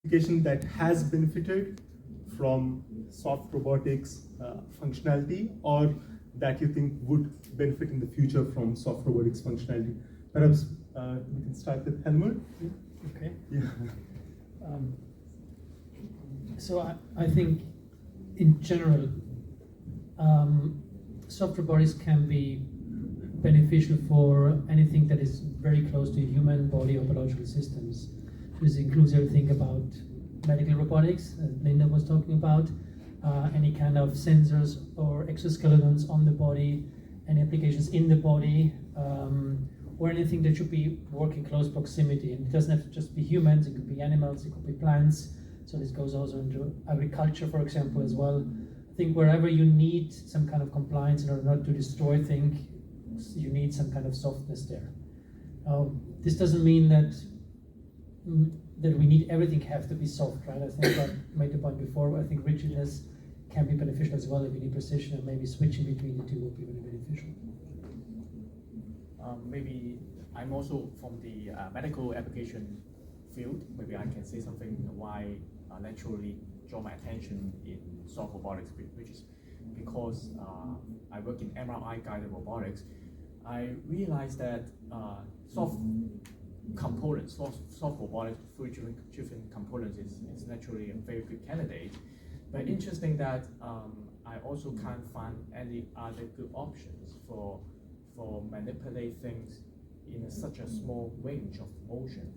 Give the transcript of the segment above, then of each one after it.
application that has benefited from soft robotics functionality, or that you think would benefit in the future from soft robotics functionality? Perhaps we can start with Helmut. Okay. Yeah. So I think in general, soft robotics can be beneficial for anything that is very close to human body or biological systems. This includes everything about medical robotics that Linda was talking about, any kind of sensors or exoskeletons on the body, any applications in the body, or anything that should be working close proximity. And it doesn't have to just be humans, it could be animals, it could be plants. So this goes also into agriculture, for example, as well. I think wherever you need some kind of compliance in order not to destroy things, you need some kind of softness there. This doesn't mean that we need everything have to be soft, right? I think I made the point before. I think rigidness can be beneficial as well if you need precision, and maybe switching between the two would be really beneficial. Maybe I'm also from the medical application field. Maybe I can say something why naturally draw my attention in soft robotics, which is because I work in MRI guided robotics. I realized that soft components, soft robotics, fluid-driven components is naturally a very good candidate. But interesting that I also can't find any other good options for manipulate things in such a small range of motion,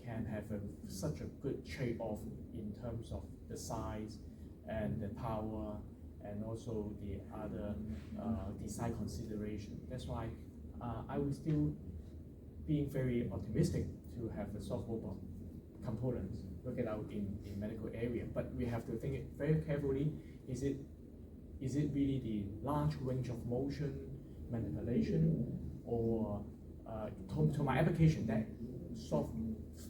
can have such a good trade-off in terms of the size and the power and also the other design consideration. That's why I will still being very optimistic to have the soft robot components work it out in medical area. But we have to think it very carefully. Is it really the large range of motion manipulation, or to my application that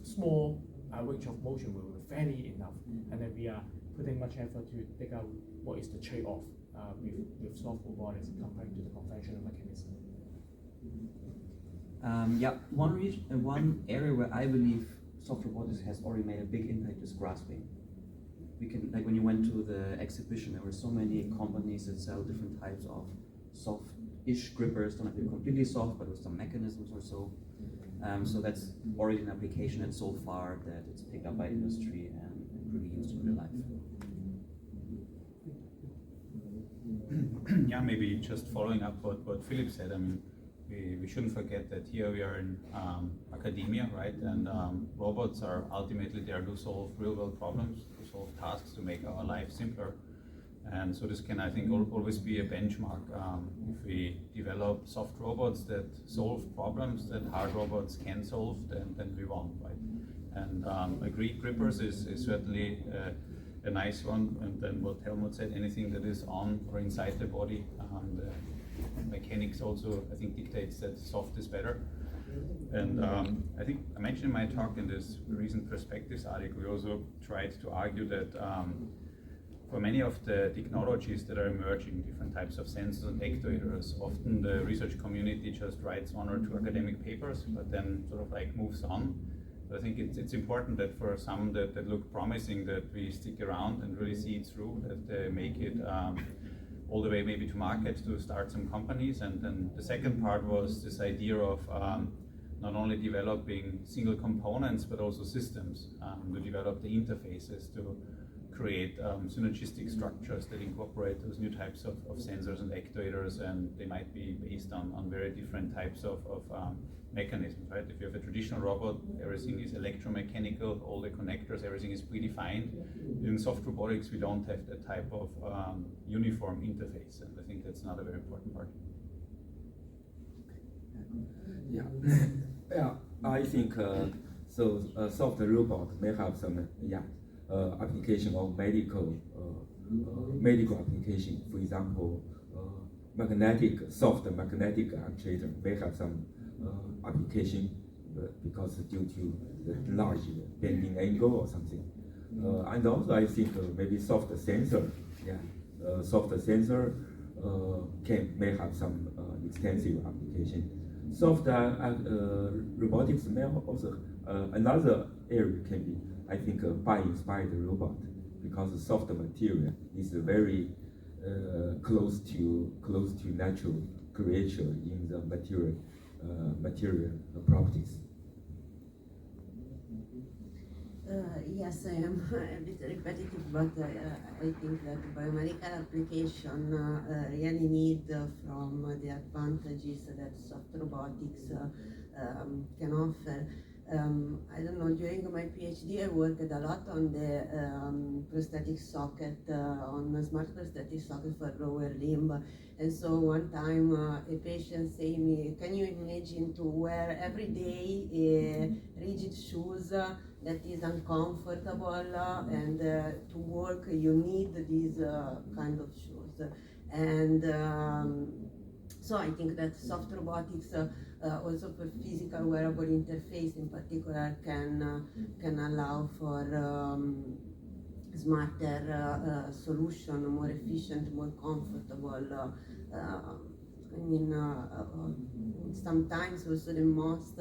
small range of motion will be fairly enough, and then we are putting much effort to figure out what is the trade-off with soft robotics compared to the conventional mechanism. Yeah, one area where I believe soft robotics has already made a big impact is grasping. We can, like when you went to the exhibition, there were so many companies that sell different types of soft-ish grippers, don't have to be completely soft, but with some mechanisms or so. So that's already an application, and so far that it's picked up by industry and really used in real life. Yeah, maybe just following up what Philipp said. I mean, we shouldn't forget that here we are in academia, right? And robots are ultimately there to solve real-world problems, to solve tasks, to make our life simpler. And so this can, I think, always be a benchmark. If we develop soft robots that solve problems that hard robots can solve, then we won, right? And agree, grippers is certainly a nice one. And then what Helmut said, anything that is on or inside the body, the mechanics also, I think, dictates that soft is better. And I think I mentioned in my talk in this recent perspectives article, we also tried to argue that for many of the technologies that are emerging, different types of sensors and actuators, often the research community just writes one or two academic papers, but then sort of like moves on. So I think it's important that for some that look promising, that we stick around and really see it through, that they make it all the way maybe to market, to start some companies. And then the second part was this idea of not only developing single components, but also systems, to develop the interfaces, to create synergistic structures that incorporate those new types of sensors and actuators, and they might be based on very different types of mechanisms, right? If you have a traditional robot, everything is electromechanical, all the connectors, everything is predefined. In soft robotics, we don't have that type of uniform interface, and I think that's another very important part. Yeah, yeah. I think soft robot may have some application of medical application. For example, soft magnetic actuator may have some application because due to the large bending angle or something. And also I think maybe soft sensor, soft sensor may have some extensive application. Soft robotics may also another area can be I think, bio-inspired robot, because the soft material is very close to natural creature in the material properties. Yes, I am a bit repetitive, but I think that biomedical application really need from the advantages that soft robotics can offer. I don't know, during my PhD I worked a lot on the prosthetic socket, on a smart prosthetic socket for lower limb. And so one time a patient said me, can you imagine to wear every day rigid shoes that is uncomfortable and to work you need these kind of shoes. And so I think that soft robotics also for physical wearable interface in particular can allow for smarter solution, more efficient, more comfortable. I mean, sometimes also the most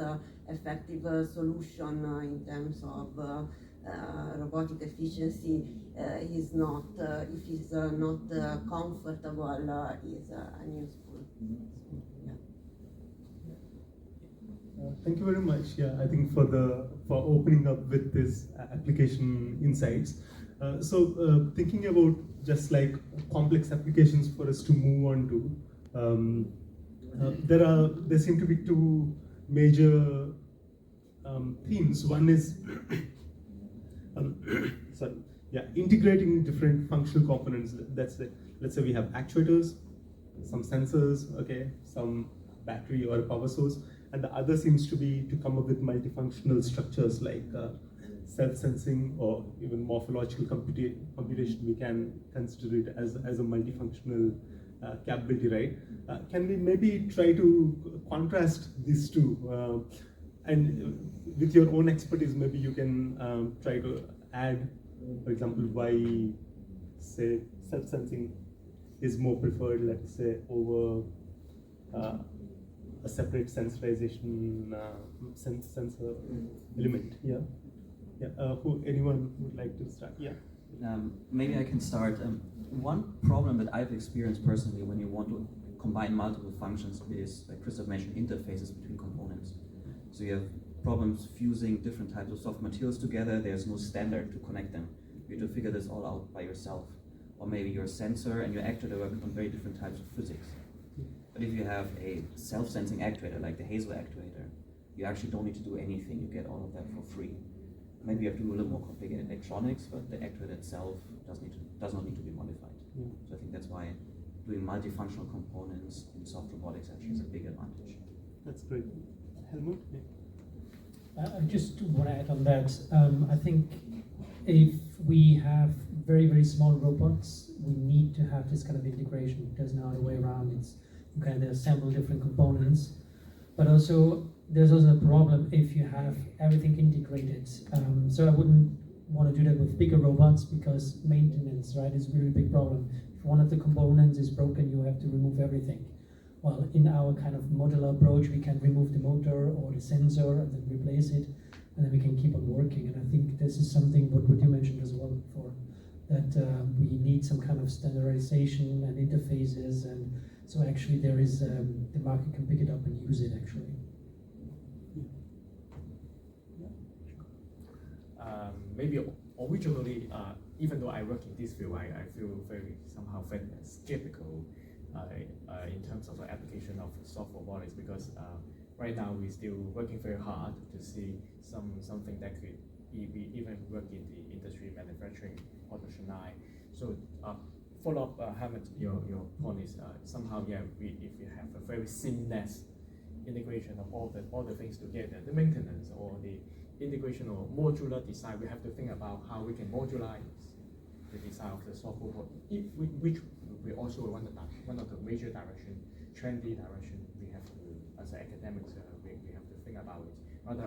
effective solution in terms of robotic efficiency is not, if it's not comfortable, is unuseful. Yeah. Thank you very much. Yeah, I think for opening up with this application insights. Thinking about just like complex applications for us to move on to, there seem to be two major themes. One is integrating different functional components. Let's say we have actuators, some sensors, okay, some battery or a power source, and the other seems to be to come up with multifunctional structures like self-sensing or even morphological computation. We can consider it as a multifunctional capability, right? Can we maybe try to contrast these two? And with your own expertise, maybe you can try to add, for example, why, say, self-sensing is more preferred, let's say, over a separate sensorization sensor element. Yeah. Yeah. Anyone would like to start? Yeah. Maybe I can start. One problem that I've experienced personally when you want to combine multiple functions is, like Christoph mentioned, interfaces between components. So you have problems fusing different types of soft materials together. There's no standard to connect them. You have to figure this all out by yourself. Or maybe your sensor and your actuator work on very different types of physics. But if you have a self-sensing actuator, like the Hauser actuator, you actually don't need to do anything. You get all of that for free. Maybe you have to do a little more complicated electronics, but the actuator itself does not need to be modified. Yeah. So I think that's why doing multifunctional components in soft robotics actually is a big advantage. That's great. Helmut? I just want to add on that. I think if we have very, very small robots, we need to have this kind of integration. There's no other way around. You can assemble different components, but also there's also a problem if you have everything integrated. So I wouldn't want to do that with bigger robots because maintenance, right, is a really big problem. If one of the components is broken, you have to remove everything. Well, in our kind of modular approach, we can remove the motor or the sensor and then replace it, and then we can keep on working. And I think this is something what you mentioned as well before, that we need some kind of standardization and interfaces, and so actually there is, the market can pick it up and use it actually. Maybe originally, even though I work in this field, I feel very somehow skeptical in terms of the application of soft robotics, because right now we're still working very hard to see something that could even work in the industry, manufacturing, production line. So follow up, Helmut, your point is somehow, yeah, if we have a very seamless integration of all the things together, the maintenance or the integration or modular design, we have to think about how we can modularize the design of the soft robot, which we also one of the major direction, trendy direction we have to, as academics, we have to think about it.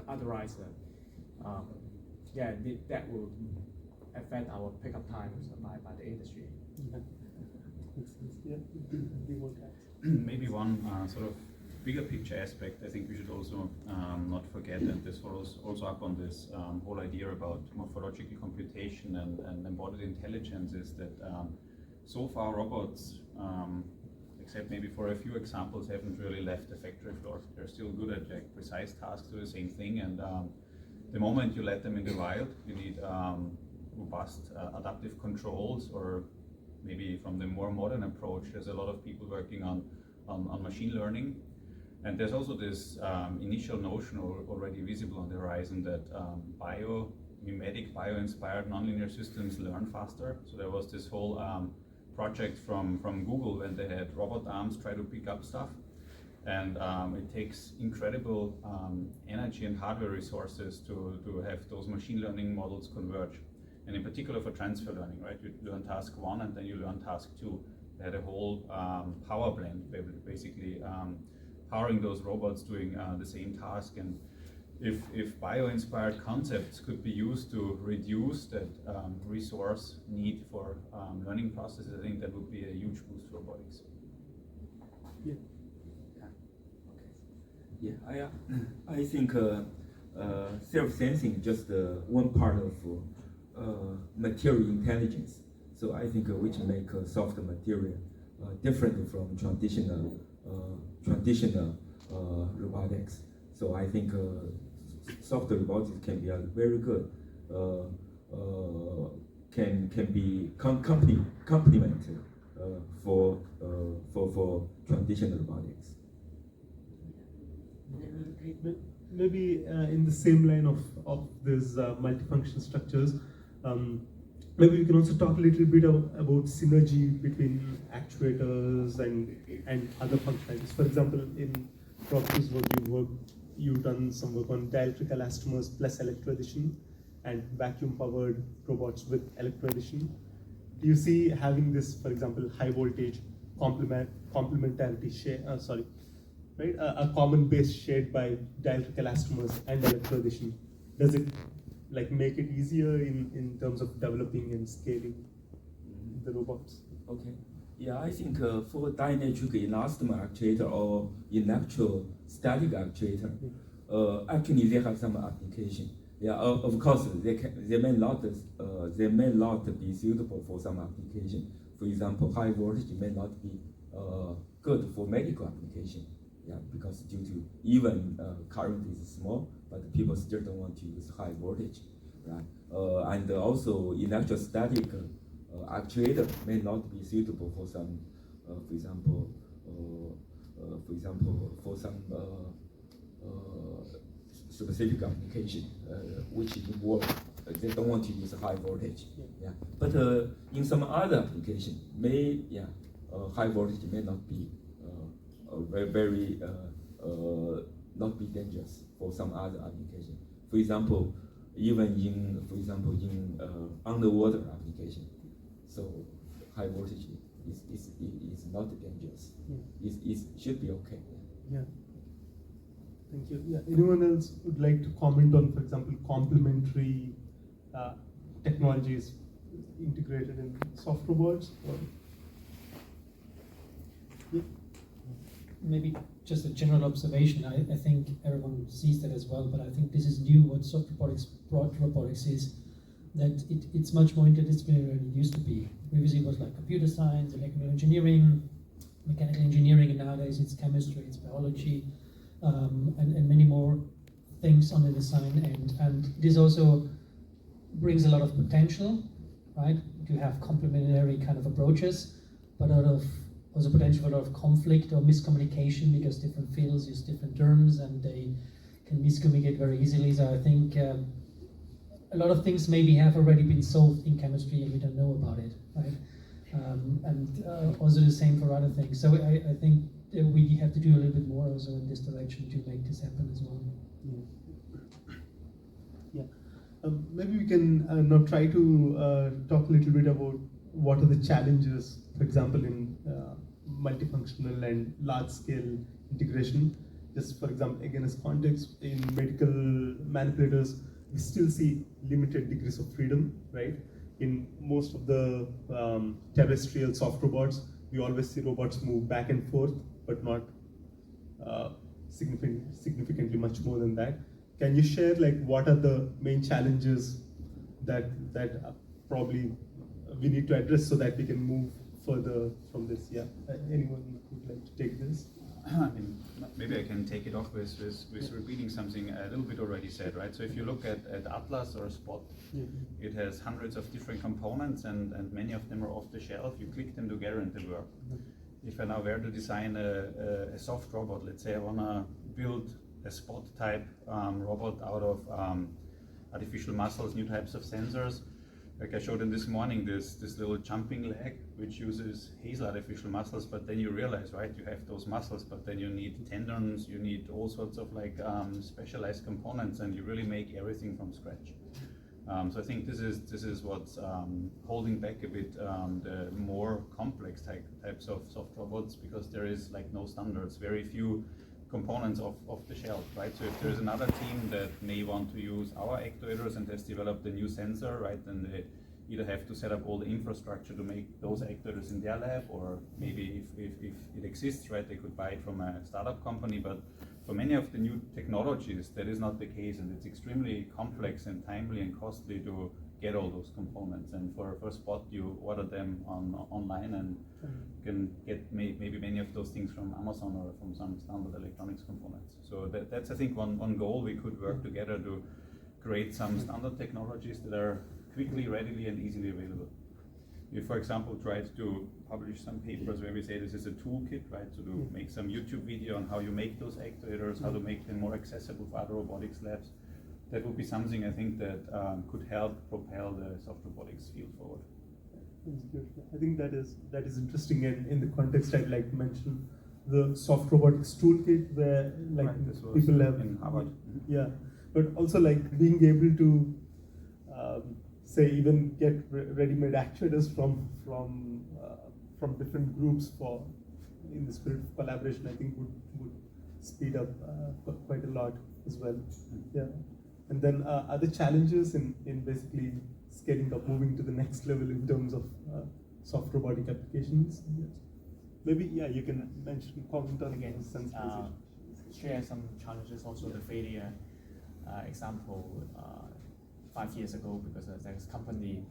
Otherwise, that will affect our pickup times by the industry. Yeah. Maybe one sort of bigger picture aspect, I think we should also not forget, and this follows also up on this whole idea about morphological computation and embodied intelligence, is that so far robots, except maybe for a few examples, haven't really left the factory floor. They're still good at like precise tasks, do the same thing, and the moment you let them in the wild, you need robust adaptive controls, or maybe from the more modern approach, there's a lot of people working on machine learning. And there's also this initial notion already visible on the horizon that biomimetic, bio-inspired nonlinear systems learn faster. So there was this whole project from Google when they had robot arms try to pick up stuff. And it takes incredible energy and hardware resources to have those machine learning models converge. And in particular for transfer learning, right? You learn task 1 and then you learn task 2. They had a whole power blend, basically powering those robots doing the same task. And if bio-inspired concepts could be used to reduce that resource need for learning processes, I think that would be a huge boost for robotics. Yeah. Yeah, I think self-sensing just one part of material intelligence. So I think which make soft material different from traditional robotics. So I think soft robotics can be a very good can be complemented for traditional robotics. Maybe in the same line of these multifunction structures, maybe we can also talk a little bit about synergy between actuators and other functionalities. For example, in Rothemund's work, you've done some work on dielectric elastomers plus electroaddition and vacuum-powered robots with electroaddition. Do you see having this, for example, high voltage complementarity share? Right? A common base shared by dielectric elastomers and electroaddition. Does it like make it easier in terms of developing and scaling the robots? Okay. Yeah, I think for dielectric elastomer actuator or electrostatic actuator, actually they have some application. Yeah, of course they may not be suitable for some application. For example, high voltage may not be good for medical application. Yeah, because due to even current is small, but people still don't want to use high voltage, right? And also electrostatic actuator may not be suitable for some, for example, for some specific application, which involve they don't want to use high voltage. Yeah, but in some other application, high voltage may not be very not be dangerous for some other application. For example, even in underwater application, so high voltage is not dangerous. It should be okay. Yeah. Thank you. Yeah. Anyone else would like to comment on, for example, complementary technologies integrated in soft robots? Or? Yeah. Maybe just a general observation. I think everyone sees that as well, but I think this is new. What soft robotics brought to robotics is that it's much more interdisciplinary than it used to be. Previously it was like computer science, electrical engineering, mechanical engineering, and nowadays it's chemistry, it's biology, and many more things on the design end. And this also brings a lot of potential, right? To have complementary kind of approaches, but out of also potential for a lot of conflict or miscommunication because different fields use different terms and they can miscommunicate very easily. So I think a lot of things maybe have already been solved in chemistry and we don't know about it, right? And also the same for other things. So I think we have to do a little bit more also in this direction to make this happen as well. Yeah. Maybe we can now try to talk a little bit about what are the challenges, for example, in multifunctional and large-scale integration. Just for example, again as context, in medical manipulators, we still see limited degrees of freedom, right? In most of the terrestrial soft robots, we always see robots move back and forth, but not significantly much more than that. Can you share like what are the main challenges that probably we need to address so that we can move further from this? Yeah, anyone would like to take this? I mean, maybe I can take it off with repeating something a little bit already said, right? So if you look at Atlas or Spot, it has hundreds of different components, and many of them are off the shelf. You click them together and they work. If I now were to design a soft robot, let's say I want to build a Spot type robot out of artificial muscles, new types of sensors. Like I showed them this morning, this little jumping leg, which uses Hazel artificial muscles, but then you realize, right, you have those muscles, but then you need tendons, you need all sorts of like specialized components, and you really make everything from scratch. So I think this is what's holding back a bit the more complex types of soft robots, because there is like no standards, very few components off the shelf, right? So if there's another team that may want to use our actuators and has developed a new sensor, right, then they either have to set up all the infrastructure to make those actuators in their lab, or maybe if it exists, right, they could buy it from a startup company. But for many of the new technologies, that is not the case, and it's extremely complex and timely and costly to get all those components. And for Spot, you order them online and can get maybe many of those things from Amazon or from some standard electronics components. So that's I think one goal. We could work together to create some standard technologies that are quickly, readily, and easily available. We, for example, tried to publish some papers where we say this is a toolkit, right? So to make some YouTube video on how you make those actuators, how to make them more accessible for other robotics labs. That would be something I think that could help propel the soft robotics field forward. That's good. I think that is interesting, and in the context I'd like to mention the soft robotics toolkit, where like right, people have in Harvard. Yeah, but also like being able to say even get ready-made actuators from different groups for in the spirit of collaboration, I think would speed up quite a lot as well. Yeah. And then other challenges in basically scaling up, moving to the next level in terms of soft robotic applications. Yes. Maybe, yeah, you can comment on again, sensitization. Share some challenges, also the failure example 5 years ago, because there's a company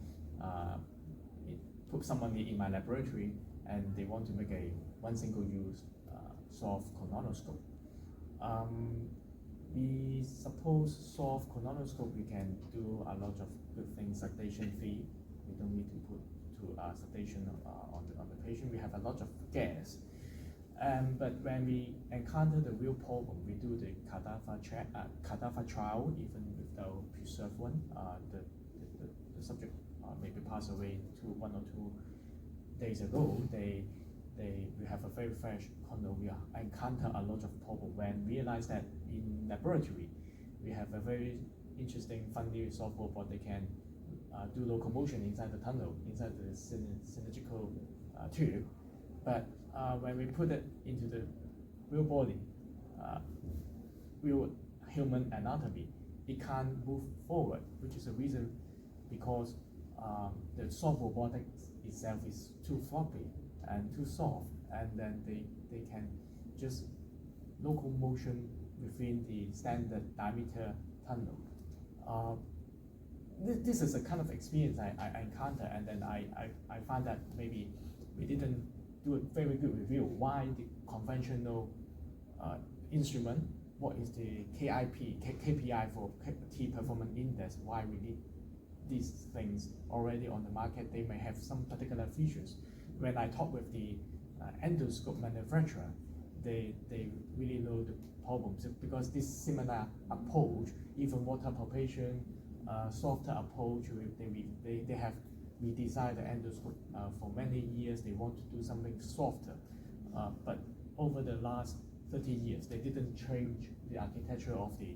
it put someone in my laboratory and they want to make one single use soft colonoscope. We suppose soft colonoscope, we can do a lot of good things, sedation free. We don't need to put sedation on the patient. We have a lot of gas. But when we encounter the real problem, we do the cadaver trial, even without preserved one. The subject maybe passed away 1 or 2 days ago. We have a very fresh condo. We encounter a lot of problem when we realize that in laboratory we have a very interesting funny soft robot that can do locomotion inside the tunnel, inside the cylindrical tube. But when we put it into the real body, real human anatomy, it can't move forward, which is a reason because the soft robotics itself is too floppy and too soft, and then they can just locomotion within the standard diameter tunnel. This is a kind of experience I encounter, and then I found that maybe we didn't do a very good review. Why the conventional instrument, what is the KPI for key performance index, why we need these things already on the market? They may have some particular features. When I talk with the endoscope manufacturer, they really know the problems, because this similar approach, even water palpation, softer approach, they have redesigned the endoscope for many years. They want to do something softer, but over the last 30 years, they didn't change the architecture of the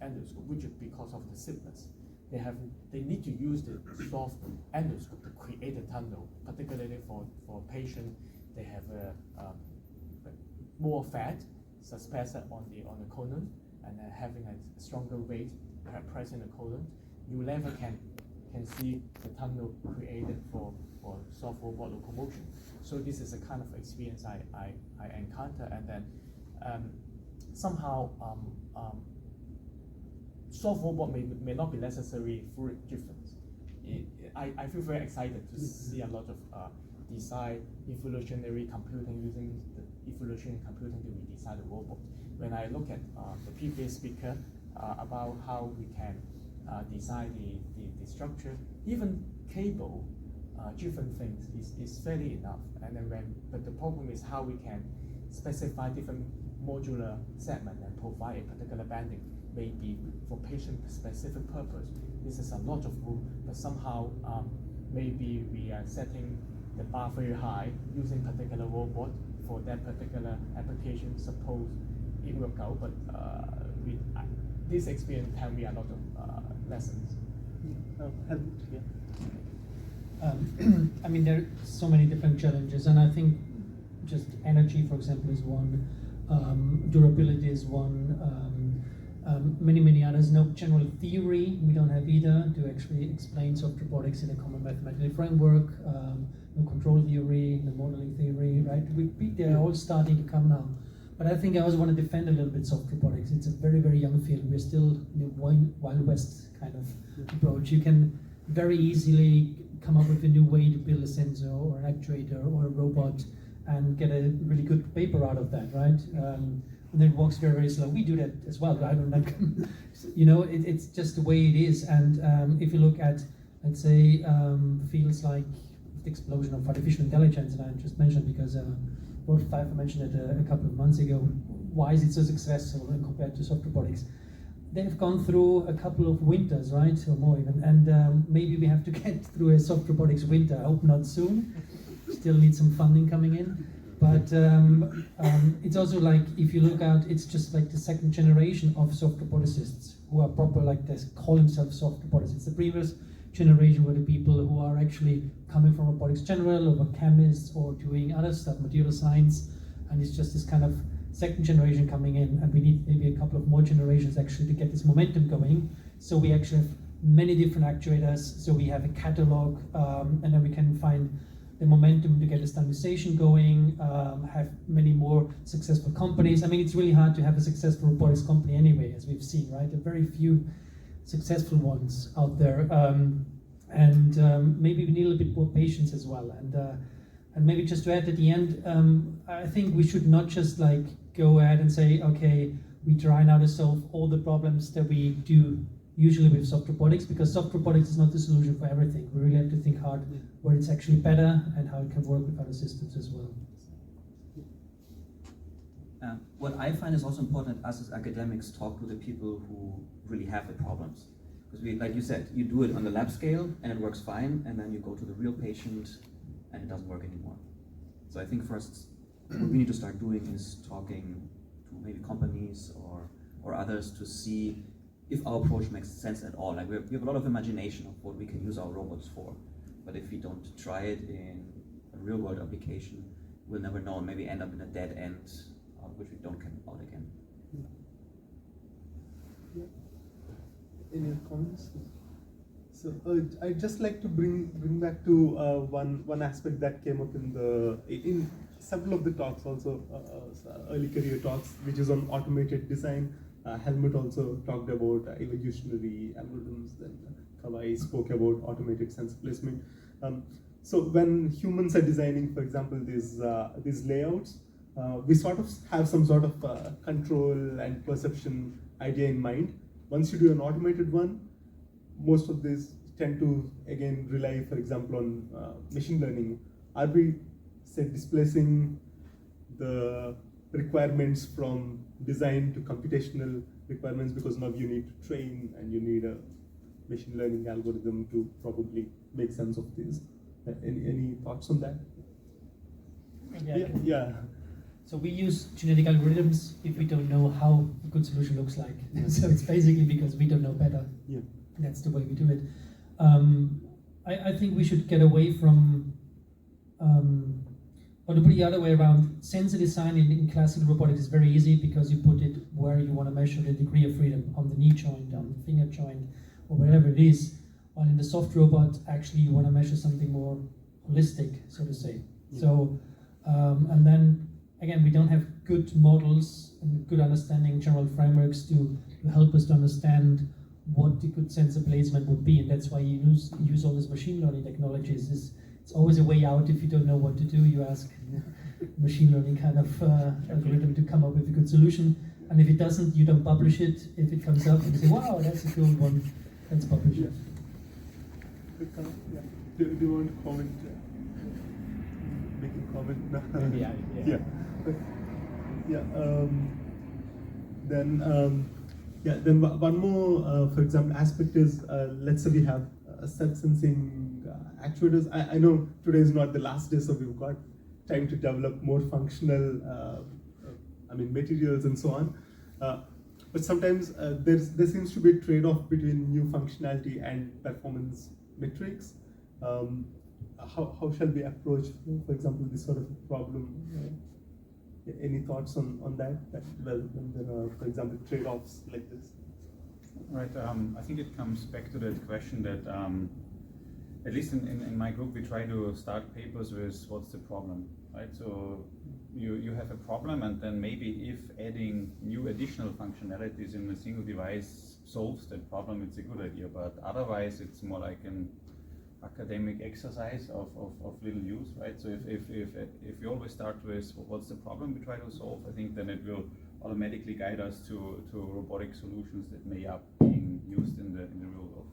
endoscope, which is because of the stiffness. They need to use the soft endoscope to create a tunnel, particularly for patient. They have more fat suspended on the colon, and having a stronger weight pressing the colon. You never can see the tunnel created for soft robot locomotion. So this is a kind of experience I encounter, and then somehow soft robot may not be necessary fluid driven. I feel very excited to see a lot of design evolutionary computing using the evolutionary computing to redesign the robot. When I look at the previous speaker about how we can design the structure, even cable driven things is fairly enough. And then but the problem is how we can specify different modular segment and provide a particular banding, maybe for patient-specific purpose. This is a lot of room, but somehow maybe we are setting the bar very high using particular robot for that particular application. Suppose it work out, but this experience tell me a lot of lessons. Helmut, yeah. I mean, there are so many different challenges, and I think just energy, for example, is one. Durability is one. Many others. No general theory we don't have either to actually explain soft robotics in a common mathematical framework. No control theory, no modeling theory, right? They're all starting to come now. But I think I also want to defend a little bit soft robotics. It's a very young field. We're still in the Wild West kind of approach. You can very easily come up with a new way to build a sensor or an actuator or a robot and get a really good paper out of that, right? And then it walks very slow. We do that as well, right? You know, it's just the way it is. And if you look at, let's say, fields like the explosion of artificial intelligence that I just mentioned, because Wolf Pfeiffer mentioned it a couple of months ago. Why is it so successful compared to soft robotics? They've gone through a couple of winters, right, or more even, and maybe we have to get through a soft robotics winter. I hope not soon. Still need some funding coming in, but it's also like, if you look out, it's just like the second generation of soft roboticists who are proper, like they call themselves soft roboticists. The previous generation were the people who are actually coming from robotics general, or were chemists, or doing other stuff, material science, and it's just this kind of second generation coming in, and we need maybe a couple of more generations actually to get this momentum going. So we actually have many different actuators, so we have a catalog, and then we can find the momentum to get a standardization going, have many more successful companies. I mean, it's really hard to have a successful robotics company anyway, as we've seen, right? There are very few successful ones out there, and maybe we need a little bit more patience as well. And maybe just to add at the end, I think we should not just like go ahead and say, okay, we try now to solve all the problems that we do usually with soft robotics, because soft robotics is not the solution for everything. We really have to think hard where it's actually better and how it can work with other systems as well. What I find is also important, us as academics talk to the people who really have the problems. Because we, like you said, you do it on the lab scale and it works fine, and then you go to the real patient and it doesn't work anymore. So I think first, what we need to start doing is talking to maybe companies or others to see if our approach makes sense at all. Like we have a lot of imagination of what we can use our robots for, but if we don't try it in a real world application, we'll never know, and maybe end up in a dead end, which we don't come out again. Yeah. Any comments? So I'd just like to bring back to one aspect that came up in several of the talks, also early career talks, which is on automated design. Helmut also talked about evolutionary algorithms, then KaWai spoke about automated sense placement. So when humans are designing, for example, these layouts, we sort of have some sort of control and perception idea in mind. Once you do an automated one, most of these tend to, again, rely, for example, on machine learning. Are we, say, displacing the requirements from design to computational requirements, because now you need to train and you need a machine learning algorithm to probably make sense of this? Any thoughts on that? Yeah. So we use genetic algorithms if we don't know how a good solution looks like. So it's basically because we don't know better. Yeah. That's the way we do it. I think we should get away from, or to put it the other way around, sensor design in classical robotics is very easy because you put it where you want to measure the degree of freedom, on the knee joint, on the finger joint, or wherever it is. While in the soft robot, actually you want to measure something more holistic, so to say. Yeah. So, and then, again, we don't have good models and good understanding, general frameworks to help us to understand what the good sensor placement would be, and that's why you use all these machine learning technologies. It's always a way out if you don't know what to do. You ask machine learning kind of algorithm to come up with a good solution, and if it doesn't, you don't publish it. If it comes up, you say, "Wow, that's a cool one. Let's publish it." Yeah. Do you want to comment? Make a comment? No. Maybe I, yeah. Then one more, for example, aspect is, let's say we have self-sensing actuators. I know today is not the last day, so we've got time to develop more functional, materials and so on. But sometimes there seems to be a trade-off between new functionality and performance metrics. How shall we approach, for example, this sort of problem? Any thoughts on that? When there are, for example, trade-offs like this? Right. I think it comes back to that question that, at least in my group, we try to start papers with what's the problem, right? So you have a problem, and then maybe if adding new additional functionalities in a single device solves that problem, it's a good idea. But otherwise, it's more like an academic exercise of little use, right? So if we always start with what's the problem we try to solve, I think then it will automatically guide us to robotic solutions that may up being used in the real world.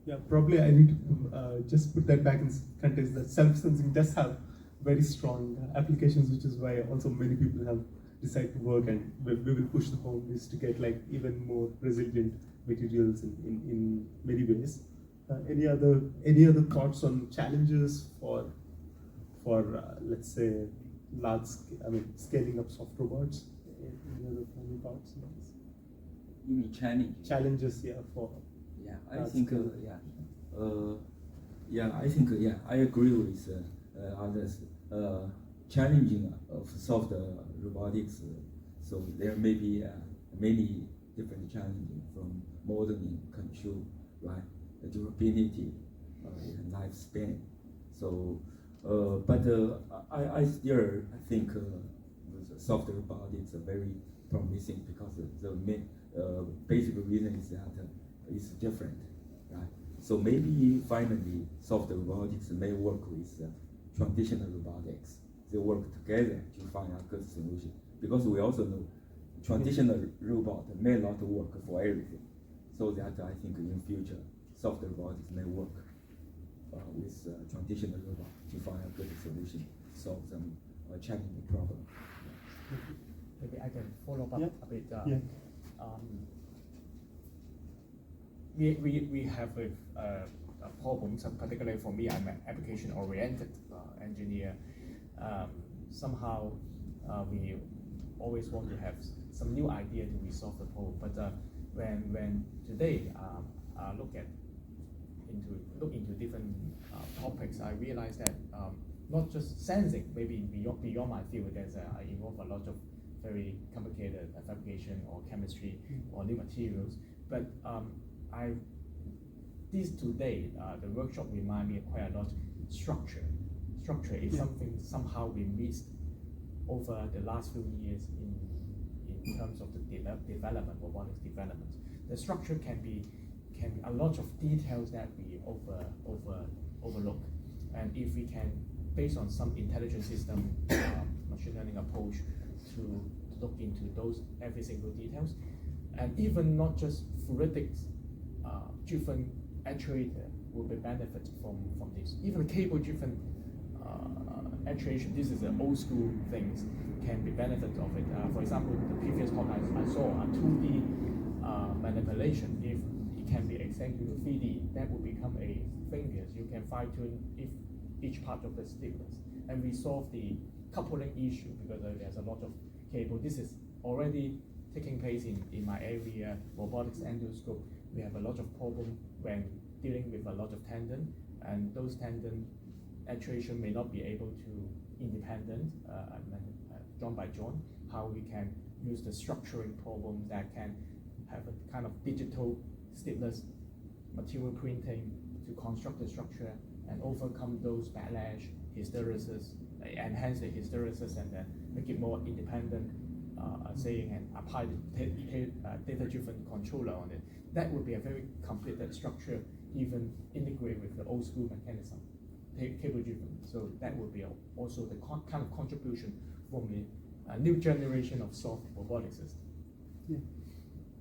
Yeah, probably I need to just put that back in context that self-sensing does have very strong applications, which is why also many people have decided to work, and we will push the boundaries to get like even more resilient materials in many ways. Any other thoughts on challenges for let's say scaling up soft robots? Any other final thoughts on this? You mean challenge? Challenges, yeah. I agree with others. Challenging of soft robotics. So there may be many different challenges from modeling, control, right? Durability, and lifespan. So, I still think the soft robotics are very promising because the main basic reason is that it's different, right? So maybe finally soft robotics may work with traditional robotics. They work together to find a good solution, because we also know traditional robot may not work for everything. So that I think in future soft robotics may work with traditional robot to find a good solution, solve some challenging problem. Maybe I can follow up a bit. We have a problem, particularly for me. I'm an application-oriented engineer. Somehow we always want to have some new idea to resolve the problem. But when today look into different topics, I realize that not just sensing, maybe beyond my field, I involve a lot of very complicated fabrication or chemistry or new materials. But today, the workshop remind me quite a lot. Structure is something somehow we missed over the last few years in terms of the development, robotics development. The structure can be a lot of details that we overlook, and if we can, based on some intelligent system, machine learning approach, to look into those every single details, and even not just fluidics driven actuator will be benefit from this. Even cable driven actuation, this is an old school things, can be benefit of it. For example, the previous talk I saw a 2D manipulation. If it can be extended to 3D, that will become a fingers. You can fine tune each part of the stimulus and resolve the coupling issue, because there's a lot of cable. This is already taking place in my area, robotics endoscope. We have a lot of problem when dealing with a lot of tendon, and those tendon actuation may not be able to independent, joint by joint. How we can use the structuring problem that can have a kind of digital stateless material printing to construct the structure and overcome those backlash, hysteresis, enhance the hysteresis, and then make it more independent, saying, and apply the data-driven controller on it. That would be a very completed structure, even integrate with the old school mechanism, cable-driven. So that would be also the kind of contribution from the new generation of soft robotic system. Yeah.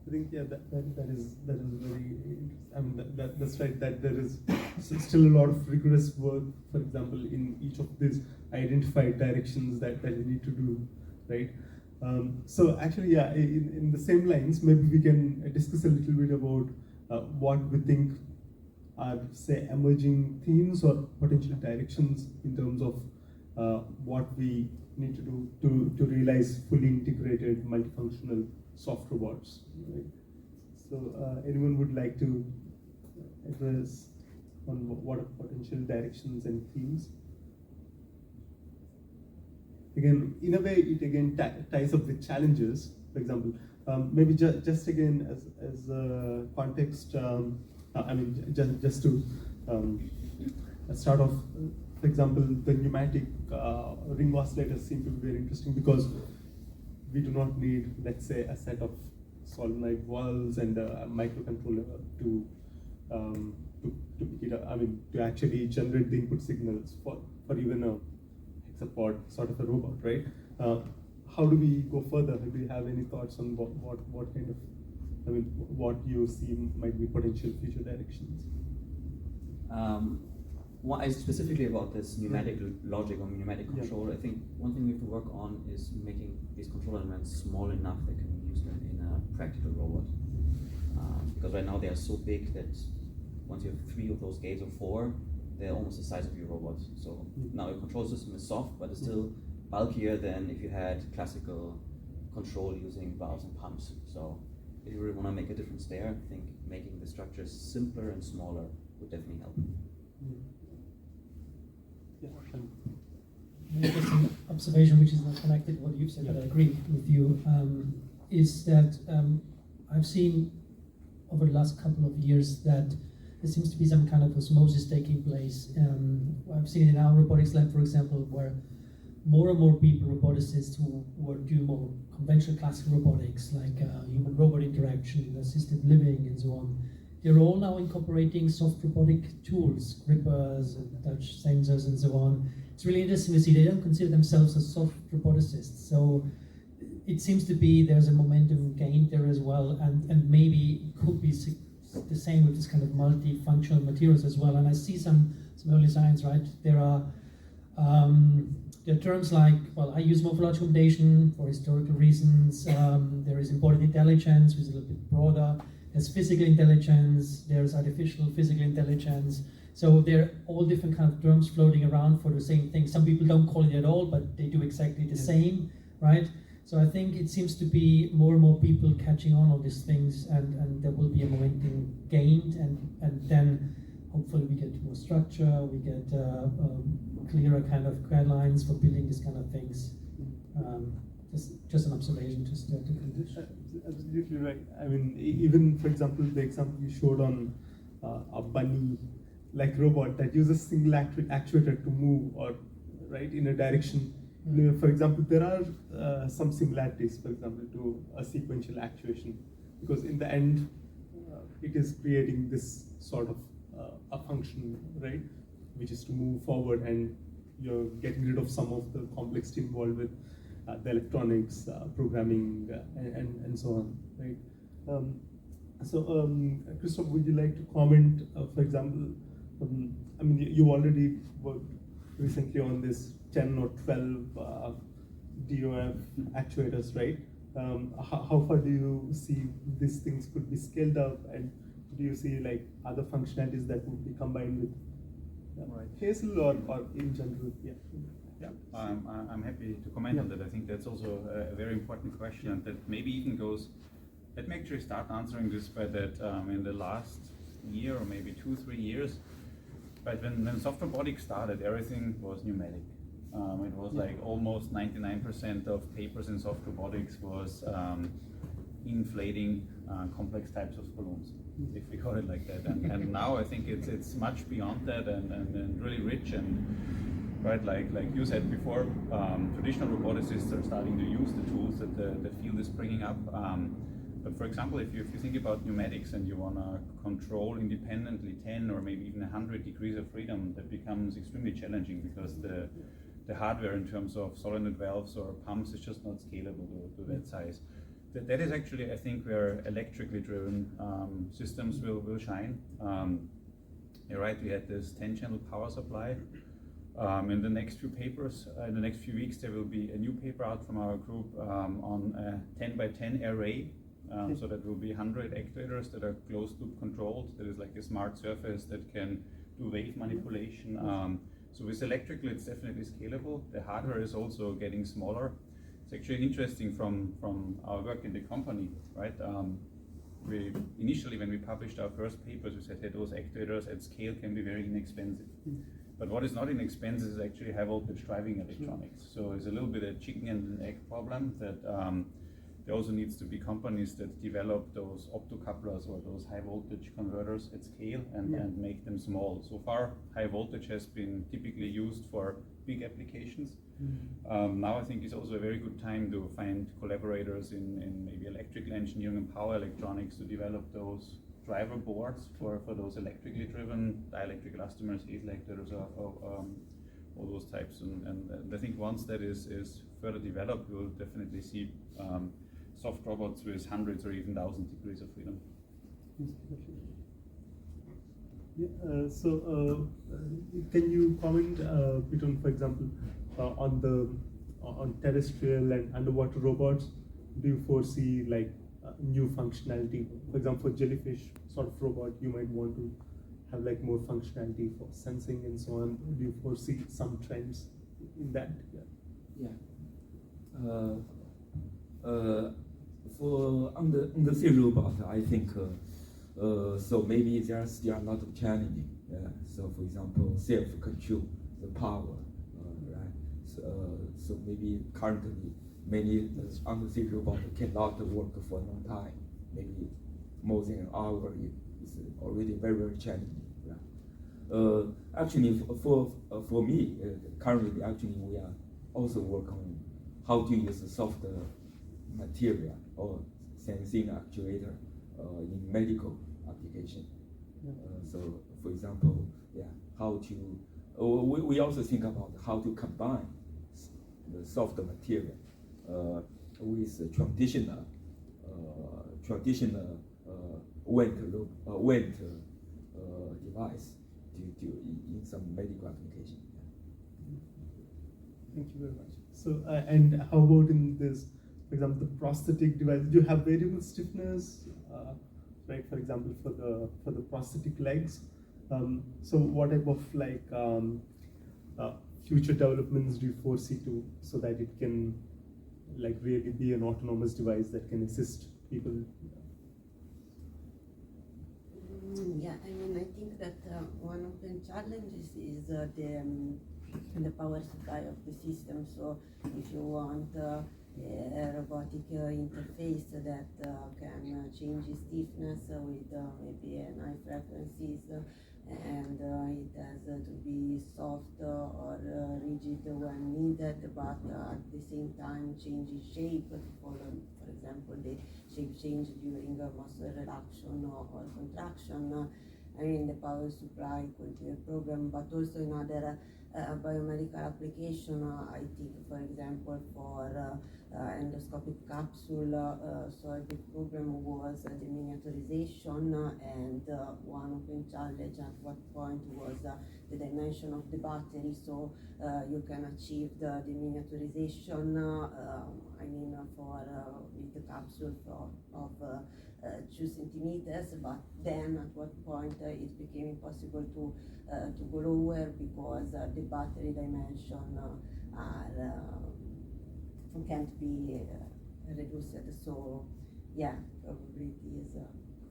I think that is very interesting. I mean that's right, that there is still a lot of rigorous work, for example, in each of these identified directions that we need to do, right? So actually, yeah, in the same lines, maybe we can discuss a little bit about what we think are, say, emerging themes or potential directions in terms of what we need to do to realize fully integrated multifunctional soft robots, right? So anyone would like to address on what are potential directions and themes? Again, in a way, it again ties up with challenges. For example, maybe just again as a context, I mean, just to start off, for example, the pneumatic ring oscillators seem to be very interesting because we do not need, let's say, a set of solenoid valves and a microcontroller to pick it up. I mean, to actually generate the input signals for even a hexapod sort of a robot, right? How do we go further? Do you have any thoughts on what kind of, I mean, what you see might be potential future directions? Specifically about this pneumatic logic or pneumatic control, I think one thing we have to work on is making these control elements small enough that can be used in a practical robot. Because right now they are so big that once you have 3 of those gates or 4, they're almost the size of your robot. So now your control system is soft, but it's still bulkier than if you had classical control using valves and pumps. So if you really want to make a difference there, I think making the structures simpler and smaller would definitely help. Interesting observation, which is not connected to what you've said, but I agree with you, is that I've seen over the last couple of years that there seems to be some kind of osmosis taking place. I've seen it in our robotics lab, for example, where more and more people, roboticists who were doing more conventional classical robotics, like human-robot interaction, assisted living, and so on, they're all now incorporating soft robotic tools, grippers, and touch sensors, and so on. It's really interesting to see they don't consider themselves as soft roboticists. So it seems to be there's a momentum gained there as well, and maybe it could be the same with this kind of multifunctional materials as well. And I see some early signs, right? There are terms like, well, I use morphological computation for historical reasons. There is embodied intelligence, which is a little bit broader. There's physical intelligence, there's artificial physical intelligence. So there are all different kind of terms floating around for the same thing. Some people don't call it at all, but they do exactly the same, right? So I think it seems to be more and more people catching on these things, and there will be a momentum gained, and then hopefully we get more structure, we get clearer kind of guidelines for building these kind of things. Just an observation, just to condition. Absolutely right. I mean, even for example, the example you showed on a bunny-like robot that uses single actuator to move or right in a direction. You know, for example, there are some similarities, for example, to a sequential actuation, because in the end, it is creating this sort of a function, right, which is to move forward, and you're getting rid of some of the complexity involved with the electronics, programming, and so on, right? Christoph, would you like to comment, for example, I mean, you already worked recently on this 10 or 12 DOF actuators, right? How far do you see these things could be scaled up, and do you see like other functionalities that would be combined with Hazel or in general? Yeah, I'm happy to comment on that. I think that's also a very important question, and that maybe even goes. Let me actually start answering this by that in the last year or maybe 2-3 years, but when soft robotics started, everything was pneumatic. It was like almost 99% of papers in soft robotics was inflating complex types of balloons. if we call it like that. And now I think it's much beyond that and really rich and right, like you said before, traditional roboticists are starting to use the tools that the field is bringing up. But for example, if you think about pneumatics and you want to control independently 10 or maybe even 100 degrees of freedom, that becomes extremely challenging because the hardware in terms of solenoid valves or pumps is just not scalable to that size. That is actually, I think, where electrically driven systems will shine. You're right, we had this 10-channel power supply. In the next few papers, in the next few weeks, there will be a new paper out from our group on a 10 by 10 array. So that will be 100 actuators that are closed loop controlled. That is like a smart surface that can do wave manipulation. So with electrical, it's definitely scalable. The hardware is also getting smaller. It's actually interesting from our work in the company, right? We initially, when we published our first papers, we said, hey, those actuators at scale can be very inexpensive. But what is not inexpensive is actually high voltage driving electronics. So it's a little bit a chicken and egg problem that there also needs to be companies that develop those optocouplers or those high voltage converters at scale and make them small. So far, high voltage has been typically used for big applications. Now I think it's also a very good time to find collaborators in maybe electrical engineering and power electronics to develop those driver boards for those electrically driven dielectric elastomers, selectors, or all those types. And I think once that is further developed, we'll definitely see soft robots with hundreds or even thousands degrees of freedom. Yeah, so can you comment a bit on, for example, on terrestrial and underwater robots? Do you foresee like new functionality? For example, for jellyfish sort of robot, you might want to have like more functionality for sensing and so on. Do you foresee some trends in that? For undersea robot, I think so maybe there are still a lot of challenging. So for example, self-control, the power, right? So maybe currently many undersea robots cannot work for a long time. Maybe more than an hour is already very, very challenging. Right? Actually, for me, currently, actually, we are also working on how to use the soft material or sensing actuator in medical application. So, for example, how to. We also think about how to combine the soft material with traditional wet device to in some medical application. Thank you very much. So, and how about in this, for example, the prosthetic device? Do you have variable stiffness, right? For example, for the prosthetic legs. So, what type of like future developments do you foresee so that it can like really be an autonomous device that can assist people? Yeah, I mean, I think that one of the challenges is the power supply of the system. So if you want a robotic interface that can change stiffness with maybe high frequencies, and it has to be soft or rigid when needed, but at the same time change its shape for example, the shape change during muscle relaxation or contraction. I mean, the power supply could be a problem, but also in other biomedical application, I think, for example, for endoscopic capsule, so a big problem was the miniaturization, and one of the challenges at what point was the dimension of the battery, so you can achieve the miniaturization, I mean, for with the capsule of 2 centimeters, but then at what point it became impossible to go lower because the battery dimension can't be reduced. So yeah, probably it is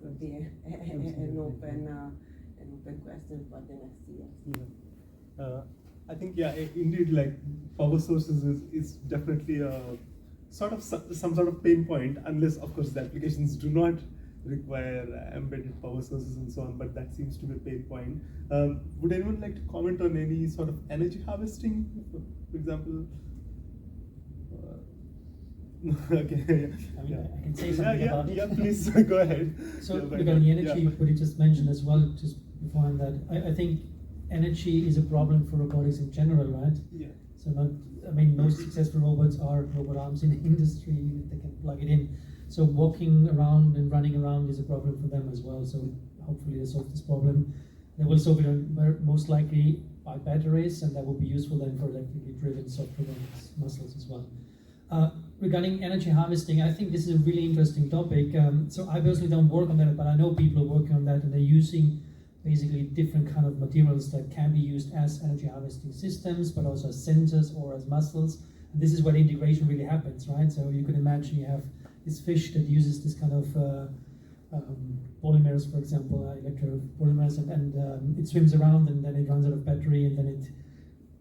could be an open question for the next year. Yeah. I think indeed, like power sources is definitely a sort of some sort of pain point, unless of course the applications do not require embedded power sources and so on, but that seems to be a pain point. Would anyone like to comment on any sort of energy harvesting, for example? Okay. I mean, I can say something about it. Yeah, please go ahead. So Yeah, regarding the energy, what you just mentioned as well, just beforehand that, I think energy is a problem for robotics in general, right? Yeah. So most successful robots are robot arms in the industry, they can plug it in. So walking around and running around is a problem for them as well. So hopefully they solve this problem. They will solve it most likely by batteries, and that will be useful then for electrically driven soft robotics muscles as well. Regarding energy harvesting, I think this is a really interesting topic. So I personally don't work on that, but I know people are working on that, and they're using basically different kind of materials that can be used as energy harvesting systems, but also as sensors or as muscles. And this is where the integration really happens, right? So you can imagine you have this fish that uses this kind of polymers, for example, electropolymers, and it swims around, and then it runs out of battery, and then it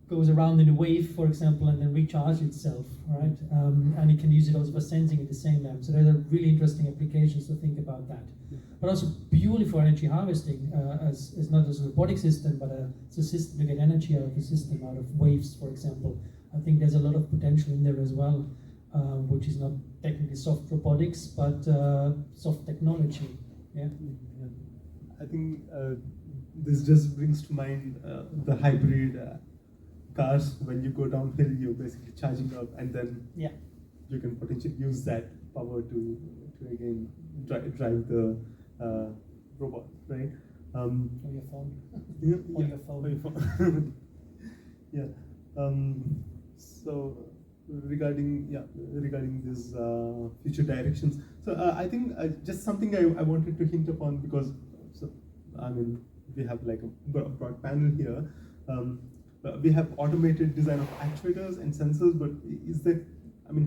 goes around in a wave, for example, and then recharges itself, right? And it can use it also for sensing at the same time. So there are really interesting applications to think about that. But also purely for energy harvesting, as not as a robotic system, but as a system to get energy out of the system, out of waves, for example. I think there's a lot of potential in there as well, which is not technically soft robotics, but soft technology. Yeah. I think this just brings to mind the hybrid cars. When you go downhill, you're basically charging up, and then you can potentially use that power to again drive the robot, right? Or your phone. Yeah, Or your phone. Or your phone. Yeah. So regarding these future directions, so I think just something I wanted to hint upon, because we have like a broad panel here. We have automated design of actuators and sensors, but is there,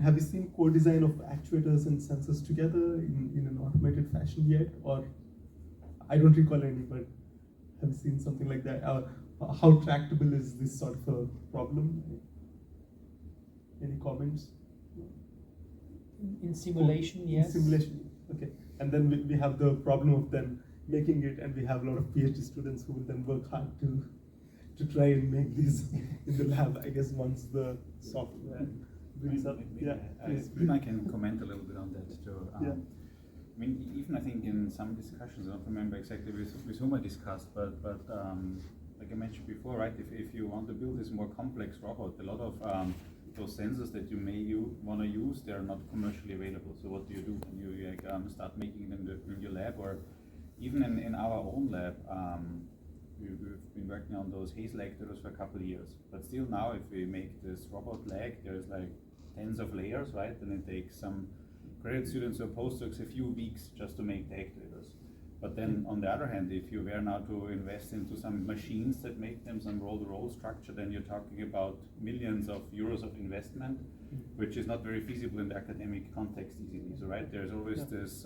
have you seen co-design of actuators and sensors together in an automated fashion yet? Or I don't recall any, but have you seen something like that? How tractable is this sort of a problem? Any comments? In simulation, yes. In simulation, okay. And then we have the problem of then making it, and we have a lot of PhD students who will then work hard to try and make these in the lab, I guess, once the software brings up. Yeah, I can comment a little bit on that too. Even I think in some discussions, I don't remember exactly with whom I discussed, but like I mentioned before, right? If you want to build this more complex robot, a lot of those sensors that you may want to use, they are not commercially available. So what do? You start making them in your lab, or even in our own lab. We've been working on those Haze actuators for a couple of years, but still now, if we make this robot leg, there's like tens of layers, right? And it takes some graduate students or postdocs a few weeks just to make the actuators. But then, on the other hand, if you were now to invest into some machines that make them some roll-to-roll structure, then you're talking about millions of euros of investment, which is not very feasible in the academic context easily. So, right, there's always this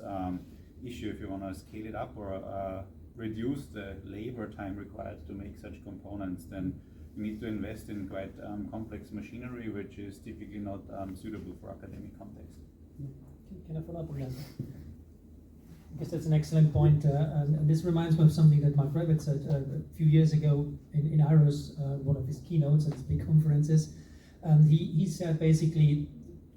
issue if you want to scale it up or reduce the labor time required to make such components, then you need to invest in quite complex machinery, which is typically not suitable for academic context. Can I follow up on that? I guess that's an excellent point, and this reminds me of something that Mark Rabbit said a few years ago in IROS, one of his keynotes at his big conferences. He said basically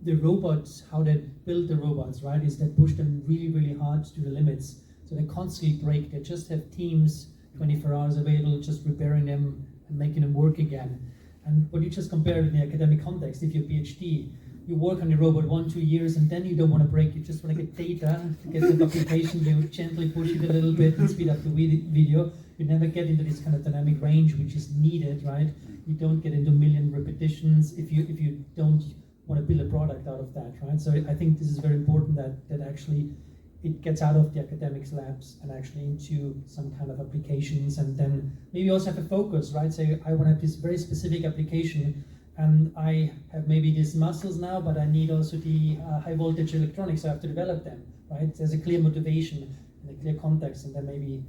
the robots, how they build the robots, right, is they push them really, really hard to the limits. So they constantly break. They just have teams 24 hours available, just repairing them and making them work again. And what you just compared in the academic context, if you're a PhD, you work on the robot 1-2 years, and then you don't want to break. You just want to get data, to get the documentation. You gently push it a little bit and speed up the video. You never get into this kind of dynamic range, which is needed, right? You don't get into a million repetitions if you don't want to build a product out of that, right? So I think this is very important that actually it gets out of the academics labs and actually into some kind of applications, and then maybe also have a focus, right? Say, I want to have this very specific application, and I have maybe these muscles now, but I need also the high voltage electronics, so I have to develop them, right? There's a clear motivation and a clear context, and then maybe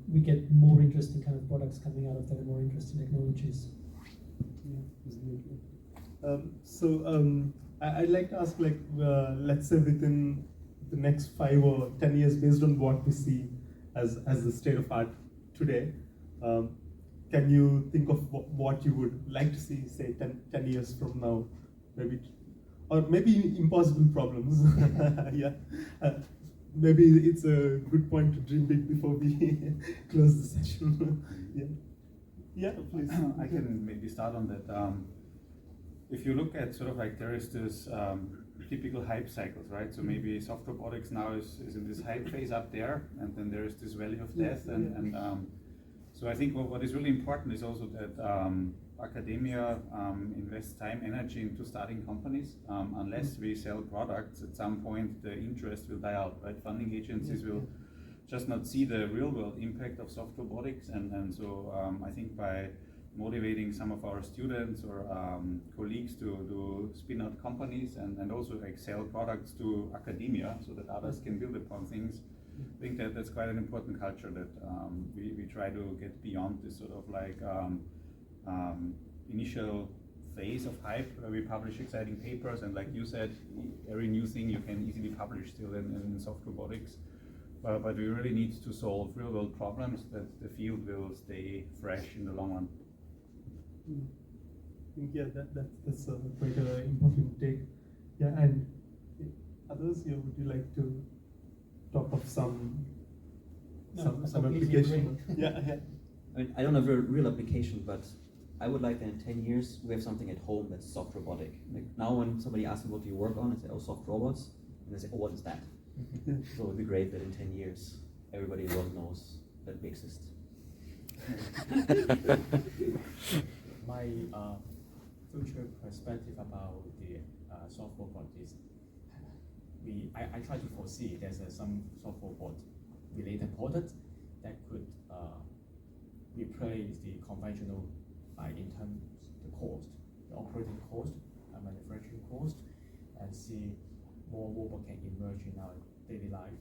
we get more interesting kind of products coming out of that, more interesting technologies. Yeah, absolutely. I'd like to ask, let's say within the next 5 or 10 years based on what we see as the state of art today. Can you think of what you would like to see, say, 10 years from now, maybe, or maybe impossible problems? Yeah, maybe it's a good point to dream big before we close the session. Yeah, please. I can maybe start on that. If you look at sort of like there is this typical hype cycles, right? So maybe soft robotics now is in this hype phase up there, and then there is this valley of death, so I think what is really important is also that academia invests time, energy into starting companies. Unless we sell products, at some point the interest will die out, right? Funding agencies will just not see the real world impact of soft robotics, and so I think by motivating some of our students or colleagues to spin out companies and also like sell products to academia so that others can build upon things. I think that's quite an important culture that we try to get beyond this sort of like initial phase of hype where we publish exciting papers, and like you said, every new thing you can easily publish still in soft robotics. But we really need to solve real world problems that the field will stay fresh in the long run. Yeah, that's quite an important take. Yeah, and others, yeah, would you like to talk of some application? Yeah. I mean, I don't have a real application, but I would like that in 10 years we have something at home that's soft robotic. Like now when somebody asks me what do you work on, I say, oh, soft robots, and they say, oh, what is that? So it would be great that in 10 years everybody in the world knows that we exist. My future perspective about the soft robot is I try to foresee there's some soft robot related product that could replace the conventional in terms of the cost, the operating cost, manufacturing cost, and see more robot can emerge in our daily life.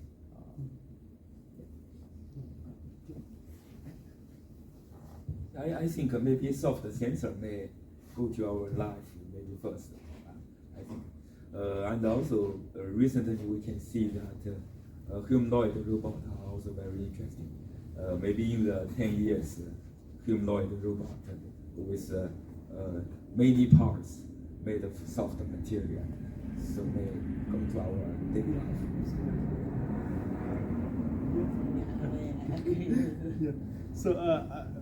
I think maybe soft sensor may go to our life maybe first. I think, and also recently we can see that humanoid robots are also very interesting. Maybe in the 10 years, humanoid robot with many parts made of soft material, so may go to our daily life. Yeah. So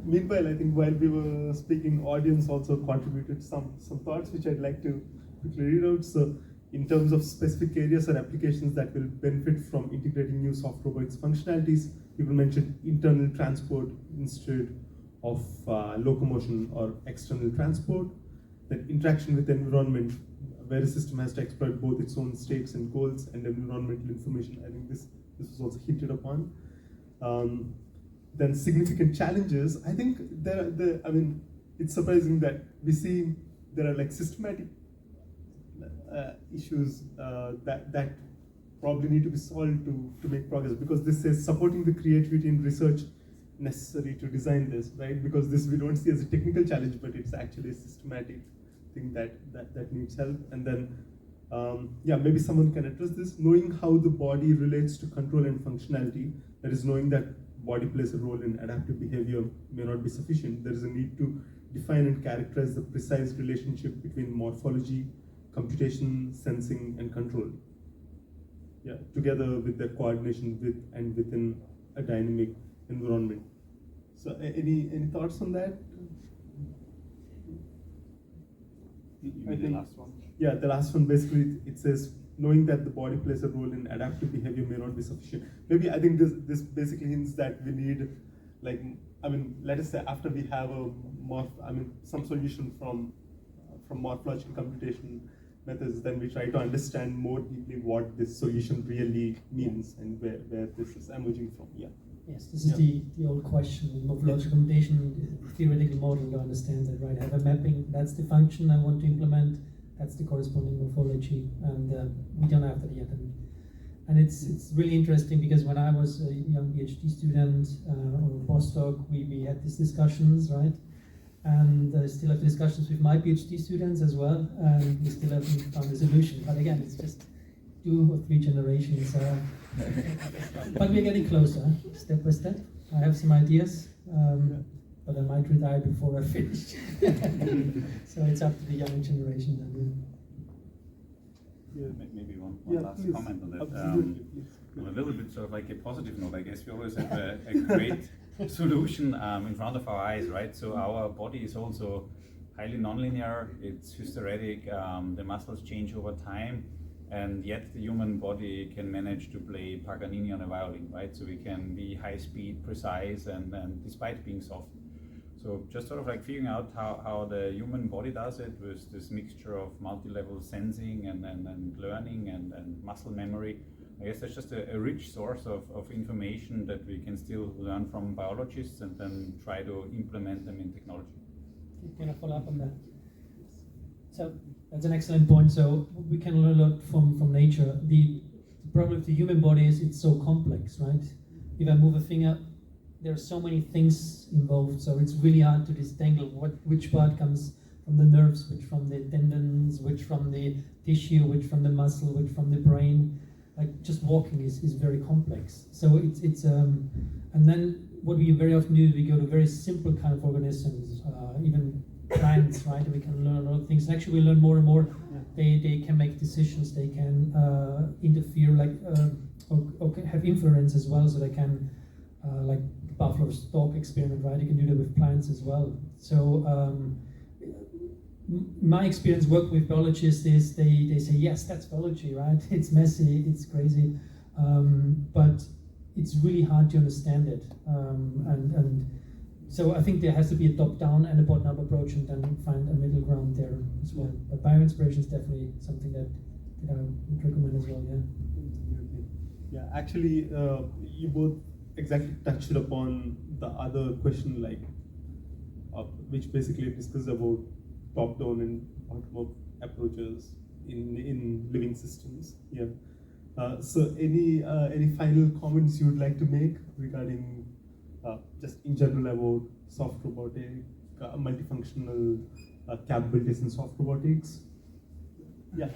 meanwhile, I think while we were speaking, audience also contributed some thoughts which I'd like to quickly read out. So in terms of specific areas or applications that will benefit from integrating new soft robotics functionalities, people mentioned internal transport instead of locomotion or external transport. Then interaction with the environment, where a system has to exploit both its own states and goals and environmental information. I think this was also hinted upon. Then significant challenges. I think it's surprising that we see there are like systematic issues that probably need to be solved to make progress, because this says supporting the creativity and research necessary to design this, right? Because this we don't see as a technical challenge, but it's actually a systematic thing that needs help. And then maybe someone can address this, knowing how the body relates to control and functionality. That is, knowing that body plays a role in adaptive behavior may not be sufficient. There is a need to define and characterize the precise relationship between morphology, computation, sensing, and control. Yeah, together with the coordination with and within a dynamic environment. So, any thoughts on that? The last one. Yeah, the last one basically it says knowing that the body plays a role in adaptive behavior may not be sufficient. Maybe I think this basically hints that we need, like, let us say after we have some solution from morphological computation methods, then we try to understand more deeply what this solution really means and where this is emerging from. Yeah. Yes, this is the old question, morphological computation, theoretical model to understand that, right? I have a mapping, that's the function I want to implement, that's the corresponding morphology, and we don't have that yet. And it's really interesting because when I was a young PhD student or postdoc, we had these discussions, right? And I still have discussions with my PhD students as well, and we still haven't found a solution. But again, it's just 2 or 3 generations. But we're getting closer, step by step. I have some ideas, but I might retire before I finish. So it's up to the younger generation then. Maybe one Yeah, last please. comment on that. Absolutely, please. On a little bit sort of like a positive note, I guess we always have a great solution in front of our eyes, right? So our body is also highly nonlinear, it's hysteretic, the muscles change over time, and yet the human body can manage to play Paganini on a violin, right? So we can be high speed, precise, and despite being soft. So just sort of like figuring out how the human body does it with this mixture of multi-level sensing and learning and muscle memory. I guess that's just a rich source of information that we can still learn from biologists and then try to implement them in technology. Can I follow up on that? So that's an excellent point. So we can learn a lot from nature. The problem with the human body is it's so complex, right? If I move a finger, there are so many things involved, so it's really hard to disentangle which part comes from the nerves, which from the tendons, which from the tissue, which from the muscle, which from the brain. Like just walking is very complex. So it's and then what we very often do is we go to very simple kind of organisms, even plants, right? We can learn a lot of things. And actually, we learn more and more. They can make decisions. They can interfere, like or have influence as well. So they can like Pavlov's dog experiment, right? You can do that with plants as well. So my experience working with biologists is they say, yes, that's biology, right? It's messy, it's crazy, but it's really hard to understand it. And so I think there has to be a top-down and a bottom-up approach, and then find a middle ground there as well. But bioinspiration is definitely something that I would recommend as well, yeah. Yeah, actually, you both exactly touched upon the other question, like, which basically discusses about top-down and bottom-up approaches in living systems. Yeah. So any final comments you would like to make regarding just in general about soft robotic, multifunctional capabilities in soft robotics? Yeah.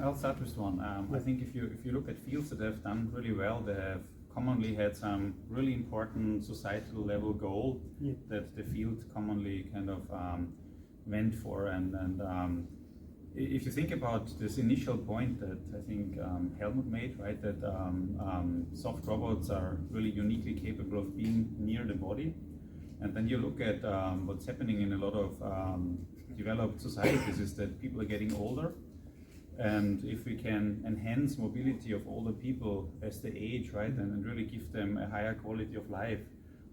I'll start with one. I think if you look at fields that have done really well, they have commonly had some really important societal level goal that the field commonly kind of went for, and if you think about this initial point that I think Helmut made, right, that soft robots are really uniquely capable of being near the body, and then you look at what's happening in a lot of developed societies is that people are getting older, and if we can enhance mobility of older people as they age, right, and really give them a higher quality of life,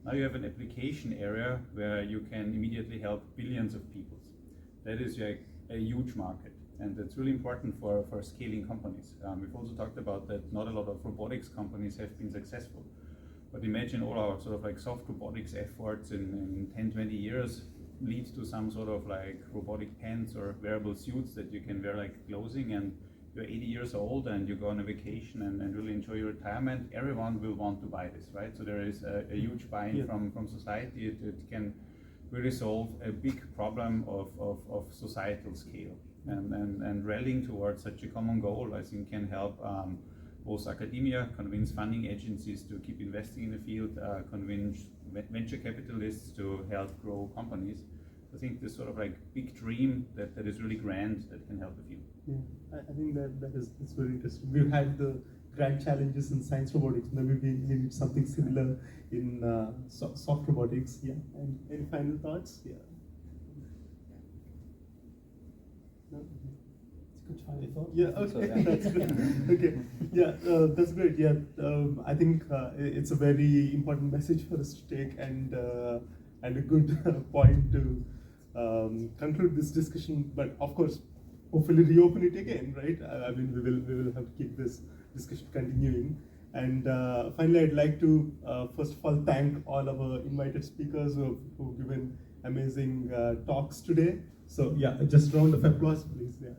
now you have an application area where you can immediately help billions of people. That is like a huge market, and it's really important for scaling companies. We've also talked about that not a lot of robotics companies have been successful, but imagine all our sort of like soft robotics efforts in 10-20 years lead to some sort of like robotic pants or wearable suits that you can wear like clothing, and you're 80 years old and you go on a vacation and really enjoy your retirement. Everyone will want to buy this, right? So there is a huge buy-in from society. It can really solve a big problem of societal scale, and rallying towards such a common goal, I think, can help both academia, convince funding agencies to keep investing in the field, convince venture capitalists to help grow companies. I think this sort of like big dream that is really grand that can help the field. Yeah, I think that's very interesting. We've had the grand challenges in science robotics. Maybe we need something similar in soft robotics. Yeah. And any final thoughts? Yeah. No? It's a good final thought. Yeah. Okay. That's great. Okay. Yeah. That's great. Yeah. I think it's a very important message for us to take, and a good point to conclude this discussion. But of course, hopefully reopen it again, right? I mean, we will have to keep this discussion continuing. And finally, I'd like to first of all thank all our invited speakers who've given amazing talks today. So yeah, just round of applause, please. Yeah.